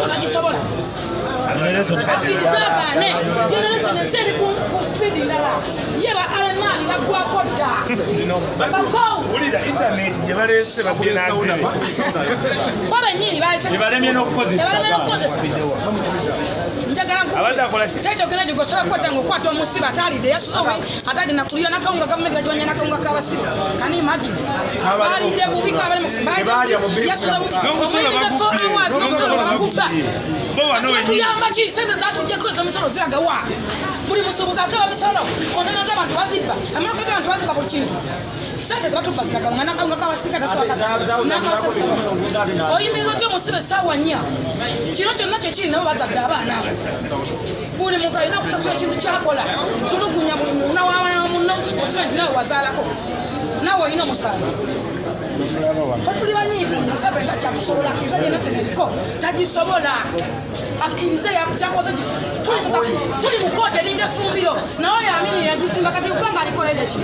nagisobola akirizagane generation eseri ku speed ndala yeba alemani nagwako dda ulira internet gye baleese bagenanzire babenyini balemye n'okukozesa njagala nkuteetogera gye gosobola kukwata ng'okwata omusiba ataalidde yasusowe atagenda kulira nakawunga gavumenti bagibanya nakawunga k'abasiba kani imagine baalidde bubika abali n'omusolo bagubba tuyamba ki sente zatujjeko ezo misolo ziragawa buli musuubuzi akaba misolo kontena z'abantu bazibba amamotoka g'abantu bazibba buli kintu sente zebatupa ziragawa nakawunga k'abasika oyimiriza otya omusiba essaawa 4 kino kyonna kyekiri nabo bazadde abaana buli muntu alina okusasula ekintu kyakola tulugunya buli muntu nawawana munno okiba nti nawe wazaalako nawe olina omusaala fe tuli banyiivu musabe takyakusobola akkiriza gyenoteneriko tagisobola akkirize yakyakoze tuli mu koota eringa effumbiro nawe yamini yagizimba kati ukanga alikoledeki